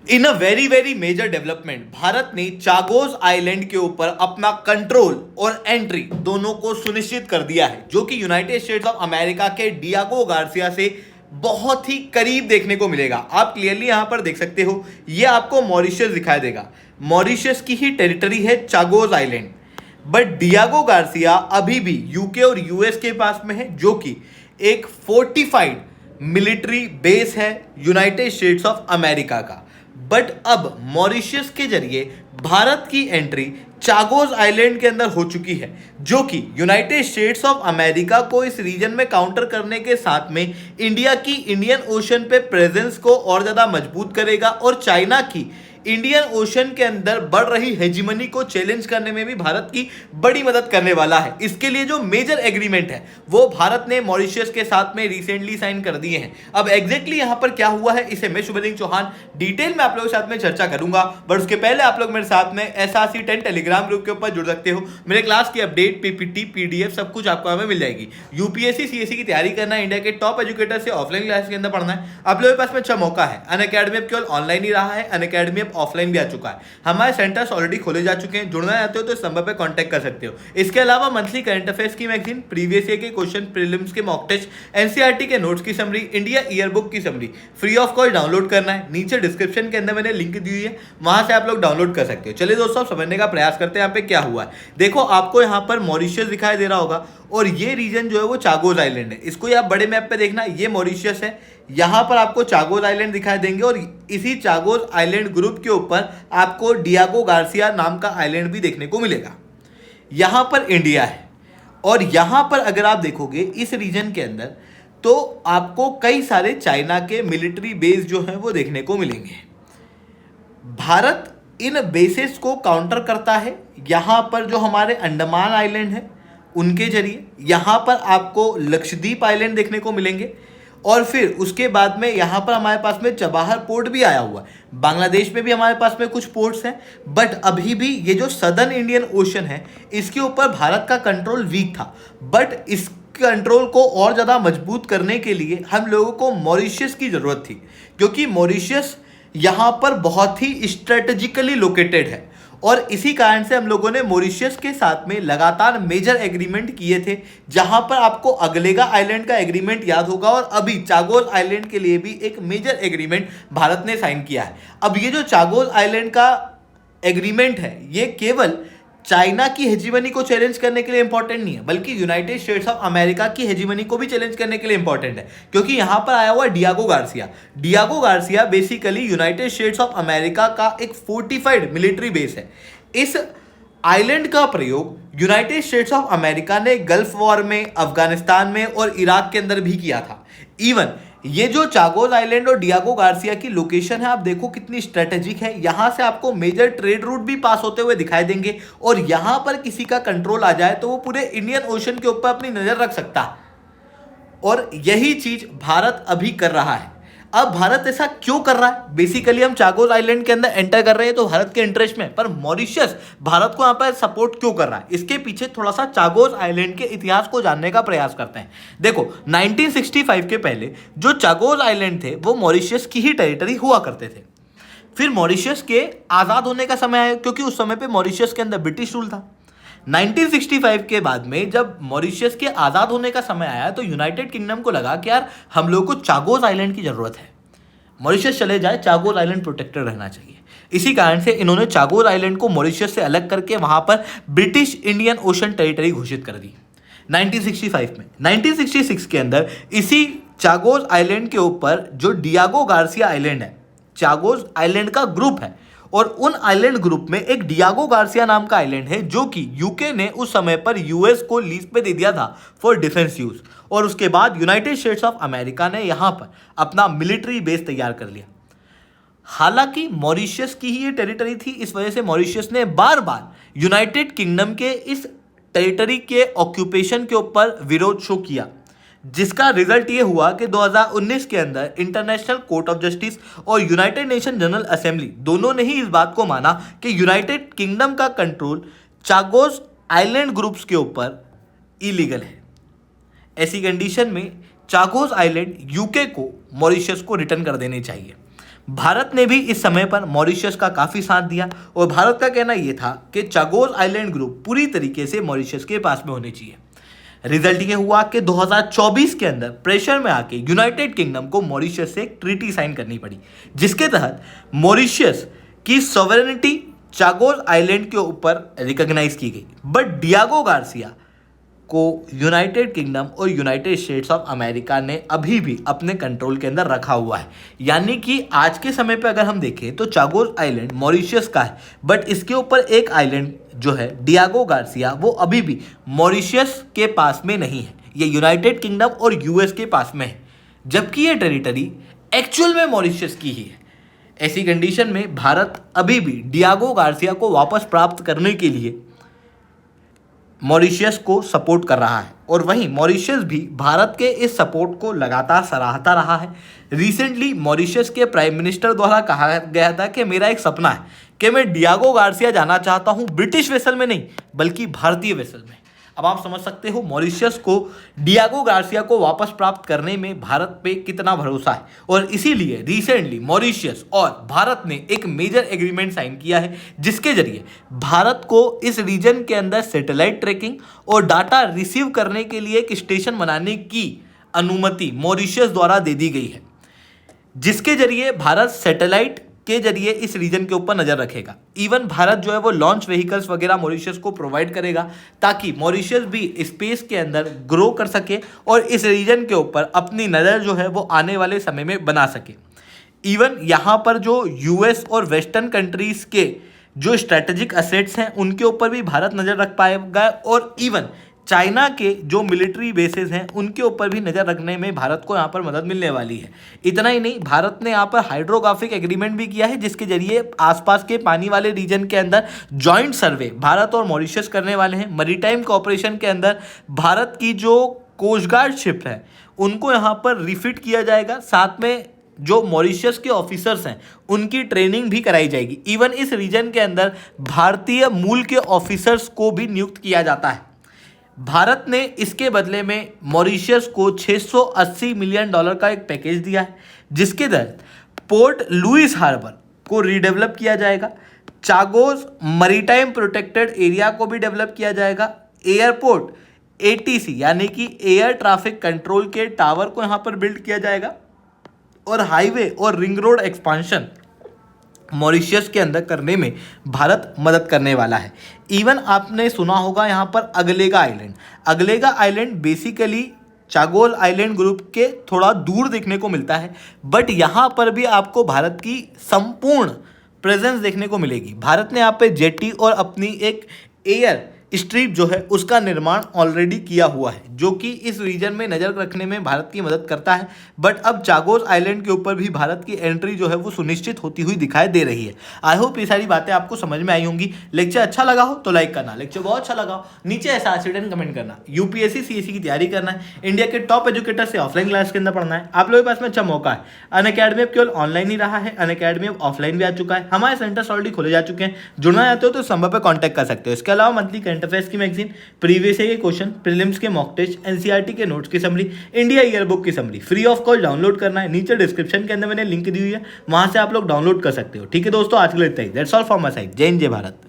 In a very very major development, Bharat ने Chagos island के ऊपर अपना कंट्रोल और एंट्री दोनों को सुनिश्चित कर दिया है, जो कि यूनाइटेड स्टेट्स ऑफ अमेरिका के डियागो गार्सिया से बहुत ही करीब देखने को मिलेगा। आप क्लियरली यहां पर देख सकते हो, ये आपको मॉरिशस दिखाई देगा। मॉरिशस की ही टेरिटरी है Chagos island, but Diego Garcia अभी भी यूके और यूएस के पास में है, जो कि एक फोर्टिफाइड मिलिट्री बेस है यूनाइटेड स्टेट्स ऑफ अमेरिका का। बट अब मॉरिशस के जरिए भारत की एंट्री चागोस आइलैंड के अंदर हो चुकी है, जो कि यूनाइटेड स्टेट्स ऑफ अमेरिका को इस रीजन में काउंटर करने के साथ में इंडिया की इंडियन ओशन पे प्रेजेंस को और ज़्यादा मजबूत करेगा और चाइना की इंडियन ओशन के अंदर बढ़ रही हेजिमनी को चैलेंज करने में भी भारत की बड़ी मदद करने वाला है। इसके लिए जो मेजर एग्रीमेंट है वो भारत ने मॉरिशस के साथ में रिसेंटली साइन कर दिए हैं। अब एग्जैक्टली यहां पर क्या हुआ है, इसे मैं शुभलिंग चौहान डिटेल में आप लोगों के साथ में चर्चा करूंगा, बट उसके पहले आप लोग मेरे साथ में SRC 10 टेलीग्राम ग्रुप के ऊपर जुड़ सकते हो। मेरे क्लास की अपडेट, PPT, PDF सब कुछ आपको हमें मिल जाएगी। UPSC CSE की तैयारी करना है, इंडिया के टॉप एजुकेटर से ऑफलाइन क्लास के अंदर पढ़ना है, आप लोगों के पास में अच्छा मौका है। अनअकैडमी अब केवल ऑनलाइन ही रहा है, अनअकैडमी अब ऑफलाइन भी आ चुका है। हमारे सेंटर्स ऑलरेडी खोले जा चुके हैं, जुड़ना चाहते हो तो इस नंबर पे कांटेक्ट कर सकते हो। इसके अलावा मंथली करंट अफेयर्स की मैगजीन, प्रीवियस ईयर के क्वेश्चन, प्रीलिम्स के मॉक टेस्ट, एनसीईआरटी के नोट्स की समरी, इंडिया ईयर बुक की summary free of cost download करना है। नीचे डिस्क्रिप्शन के अंदर मैंने लिंक दी हुई है, वहां से आप लोग डाउनलोड कर सकते हो। चलिए दोस्तों, समझने का प्रयास करते हैं यहाँ पे क्या हुआ है। देखो, आपको यहाँ पर मॉरिशस दिखाई दे रहा होगा और ये रीजन जो है वो चागोस आइलैंड है। इसको आप बड़े मैप पे देखना, ये मॉरिशस है, यहां पर आपको चागोस आइलैंड दिखाई देंगे और इसी चागोस आइलैंड ग्रुप के ऊपर आपको डियागो गार्सिया नाम का आइलैंड भी देखने को मिलेगा। यहां पर इंडिया है और यहां पर अगर आप देखोगे इस रीजन के अंदर तो आपको कई सारे चाइना के मिलिट्री बेस जो हैं वो देखने को मिलेंगे। भारत इन बेसेस को काउंटर करता है। यहां पर जो हमारे अंडमान आइलैंड है उनके जरिए, यहां पर आपको लक्षद्वीप आइलैंड देखने को मिलेंगे और फिर उसके बाद में यहाँ पर हमारे पास में चबाहर पोर्ट भी आया हुआ है। बांग्लादेश में भी हमारे पास में कुछ पोर्ट्स हैं, बट अभी भी ये जो सदर्न इंडियन ओशन है इसके ऊपर भारत का कंट्रोल वीक था। बट इस कंट्रोल को और ज़्यादा मजबूत करने के लिए हम लोगों को मॉरिशस की ज़रूरत थी, क्योंकि मॉरिशस यहाँ पर बहुत ही स्ट्रेटेजिकली लोकेटेड है और इसी कारण से हम लोगों ने मॉरिशस के साथ में लगातार मेजर एग्रीमेंट किए थे, जहां पर आपको अगलेगा आइलैंड का एग्रीमेंट याद होगा और अभी चागोस आइलैंड के लिए भी एक मेजर एग्रीमेंट भारत ने साइन किया है। अब ये जो चागोस आइलैंड का एग्रीमेंट है ये केवल चाइना की हेजिमनी को चैलेंज करने के लिए इंपॉर्टेंट नहीं है, बल्कि यूनाइटेड स्टेट्स ऑफ अमेरिका की हेजिमनी को भी चैलेंज करने के लिए इंपॉर्टेंट है, क्योंकि यहां पर आया हुआ Diego Garcia. Diego Garcia basically United states of America का एक फोर्टिफाइड मिलिट्री बेस है। इस आइलैंड का प्रयोग यूनाइटेड स्टेट्स ऑफ अमेरिका ने गल्फ वॉर में, अफगानिस्तान में और इराक के अंदर भी किया था। इवन ये जो चागोस आइलैंड और डियागो गार्सिया की लोकेशन है, आप देखो कितनी स्ट्रेटेजिक है। यहां से आपको मेजर ट्रेड रूट भी पास होते हुए दिखाई देंगे और यहां पर किसी का कंट्रोल आ जाए तो वो पूरे इंडियन ओशन के ऊपर अपनी नजर रख सकता है और यही चीज भारत अभी कर रहा है। अब भारत ऐसा क्यों कर रहा है? बेसिकली हम चागोस आइलैंड के अंदर एंटर कर रहे हैं तो भारत के इंटरेस्ट में, पर मॉरिशस भारत को यहां पर सपोर्ट क्यों कर रहा है? इसके पीछे थोड़ा सा चागोस आइलैंड के इतिहास को जानने का प्रयास करते हैं। देखो, 1965 के पहले जो चागोस आइलैंड थे वो मॉरिशस की ही टेरिटरी हुआ करते थे। फिर मॉरिशस के आजाद होने का समय आया, क्योंकि उस समय पे मॉरिशस के अंदर ब्रिटिश रूल था। 1965 के बाद में जब मॉरिशस के आज़ाद होने का समय आया तो यूनाइटेड किंगडम को लगा कि यार हम लोग को चागोस आइलैंड की ज़रूरत है, मॉरिशस चले जाए, चागोस आइलैंड प्रोटेक्टेड रहना चाहिए। इसी कारण से इन्होंने चागोस आइलैंड को मॉरिशस से अलग करके वहाँ पर ब्रिटिश इंडियन ओशन टेरिटरी घोषित कर दी 1965 में। 1966 के अंदर इसी चागोस आइलैंड के ऊपर जो डियागो गार्सिया आइलैंड है, चागोस आइलैंड का ग्रुप है और उन आइलैंड ग्रुप में एक डियागो गार्सिया नाम का आइलैंड है, जो कि यूके ने उस समय पर यूएस को लीज पे दे दिया था फॉर डिफेंस यूज। और उसके बाद यूनाइटेड स्टेट्स ऑफ अमेरिका ने यहां पर अपना मिलिट्री बेस तैयार कर लिया। हालांकि मॉरिशस की ही ये टेरिटरी थी, इस वजह से मॉरिशस ने बार बार यूनाइटेड किंगडम के इस टेरिटरी के ऑक्यूपेशन के ऊपर विरोध शो किया, जिसका रिजल्ट ये हुआ कि 2019 के अंदर इंटरनेशनल कोर्ट ऑफ जस्टिस और यूनाइटेड नेशन जनरल असेंबली दोनों ने ही इस बात को माना कि यूनाइटेड किंगडम का कंट्रोल चागोस आइलैंड ग्रुप्स के ऊपर इलीगल है। ऐसी कंडीशन में चागोस आइलैंड यूके को मॉरिशस को रिटर्न कर देने चाहिए। भारत ने भी इस समय पर मॉरिशस का काफी साथ दिया और भारत का कहना यह था कि चागोस आइलैंड ग्रुप पूरी तरीके से मॉरिशस के पास में होने चाहिए। रिजल्ट ये हुआ कि 2024 के अंदर प्रेशर में आके यूनाइटेड किंगडम को मॉरिशस से एक ट्रीटी साइन करनी पड़ी, जिसके तहत मॉरिशस की सॉवरेनिटी चागोस आइलैंड के ऊपर रिकॉग्नाइज की गई। बट डियागो गार्सिया को यूनाइटेड किंगडम और यूनाइटेड स्टेट्स ऑफ अमेरिका ने अभी भी अपने कंट्रोल के अंदर रखा हुआ है। यानी कि आज के समय पे अगर हम देखें तो चागोस आइलैंड मॉरिशस का है, बट इसके ऊपर एक आइलैंड जो है डियागो गार्सिया वो अभी भी मॉरिशस के पास में नहीं है, ये यूनाइटेड किंगडम और यूएस के पास में है, जबकि ये टेरिटरी एक्चुअल में मॉरिशस की ही है। ऐसी कंडीशन में भारत अभी भी डियागो गार्सिया को वापस प्राप्त करने के लिए मॉरिशस को सपोर्ट कर रहा है और वहीं मॉरिशस भी भारत के इस सपोर्ट को लगातार सराहता रहा है। रिसेंटली मॉरिशस के प्राइम मिनिस्टर द्वारा कहा गया था कि मेरा एक सपना है कि मैं डियागो गार्सिया जाना चाहता हूं, ब्रिटिश वेसल में नहीं बल्कि भारतीय वेसल में। अब आप समझ सकते हो मॉरिशस को डियागो गार्सिया को वापस प्राप्त करने में भारत पे कितना भरोसा है और इसीलिए रिसेंटली मॉरिशस और भारत ने एक मेजर एग्रीमेंट साइन किया है, जिसके जरिए भारत को इस रीजन के अंदर सैटेलाइट ट्रैकिंग और डाटा रिसीव करने के लिए एक स्टेशन बनाने की अनुमति मॉरिशस द्वारा दे दी गई है, जिसके जरिए भारत सैटेलाइट के जरिए इस रीजन के ऊपर नजर रखेगा। इवन भारत जो है वो लॉन्च व्हीकल्स वगैरह मॉरिशस को प्रोवाइड करेगा ताकि मॉरिशस भी स्पेस के अंदर ग्रो कर सके और इस रीजन के ऊपर अपनी नज़र जो है वो आने वाले समय में बना सके। इवन यहाँ पर जो यूएस और वेस्टर्न कंट्रीज के जो स्ट्रेटेजिक एसेट्स हैं उनके ऊपर भी भारत नज़र रख पाएगा और इवन चाइना के जो मिलिट्री बेसेस हैं उनके ऊपर भी नज़र रखने में भारत को यहाँ पर मदद मिलने वाली है। इतना ही नहीं, भारत ने यहाँ पर हाइड्रोग्राफिक एग्रीमेंट भी किया है, जिसके जरिए आसपास के पानी वाले रीजन के अंदर जॉइंट सर्वे भारत और मॉरिशस करने वाले हैं। मैरीटाइम कोऑपरेशन के अंदर भारत की जो कोस्ट गार्ड शिप है उनको यहाँ पर रिफिट किया जाएगा, साथ में जो मॉरिशस के ऑफिसर्स हैं उनकी ट्रेनिंग भी कराई जाएगी। इवन इस रीजन के अंदर भारतीय मूल के ऑफिसर्स को भी नियुक्त किया जाता है। भारत ने इसके बदले में मॉरिशस को $680 मिलियन का एक पैकेज दिया है, जिसके तहत पोर्ट लुइस हार्बर को रीडेवलप किया जाएगा, चागोस मैरीटाइम प्रोटेक्टेड एरिया को भी डेवलप किया जाएगा, एयरपोर्ट एटीसी यानी कि एयर ट्रैफिक कंट्रोल के टावर को यहाँ पर बिल्ड किया जाएगा और हाईवे और रिंग रोड एक्सपांशन मॉरिशस के अंदर करने में भारत मदद करने वाला है। इवन आपने सुना होगा यहाँ पर अगलेगा island. अगलेगा island basically Chagos island group के थोड़ा दूर देखने को मिलता है, बट यहाँ पर भी आपको भारत की संपूर्ण प्रेजेंस देखने को मिलेगी। भारत ने यहाँ पे जेटी और अपनी एक एयर स्ट्रिप जो है उसका निर्माण ऑलरेडी किया हुआ है, जो कि इस रीजन में नज़र रखने में भारत की मदद करता है। बट अब चागोस आइलैंड के ऊपर भी भारत की एंट्री जो है वो सुनिश्चित होती हुई दिखाई दे रही है। आई होप ये सारी बातें आपको समझ में आई होंगी। लेक्चर अच्छा लगा हो तो लाइक करना, लेक्चर बहुत अच्छा लगा हो नीचे ऐसा एक्सीडेंट कमेंट करना। यूपीएससी सीएससी की तैयारी करना है, इंडिया के टॉप एजुकेटर से ऑफलाइन क्लास के अंदर पढ़ना है, आप लोगों के पास में अच्छा मौका है। अनअकैडमी अब केवल ऑनलाइन ही रहा है, अनअकैडमी अब ऑफलाइन भी आ चुका है। हमारे सेंटर्स ऑलरेडी खोले जा चुके हैं, जुड़ना चाहते हो तो इस नंबर पर कॉन्टैक्ट कर सकते हो। इसके अलावा मंथली करंट अफेयर्स की मैगजीन, प्रीवियस ईयर के क्वेश्चन, प्रीलिम्स के मॉक टेस्ट, एनसीईआरटी के नोट्स की समरी, इंडिया ईयर बुक की summary free of cost download करना है। नीचे डिस्क्रिप्शन के अंदर मैंने लिंक दी हुई है, वहां से आप लोग डाउनलोड कर सकते हो। ठीक है दोस्तों, आज के लिए इतना ही। That's all from my side. जय हिंद, जय भारत।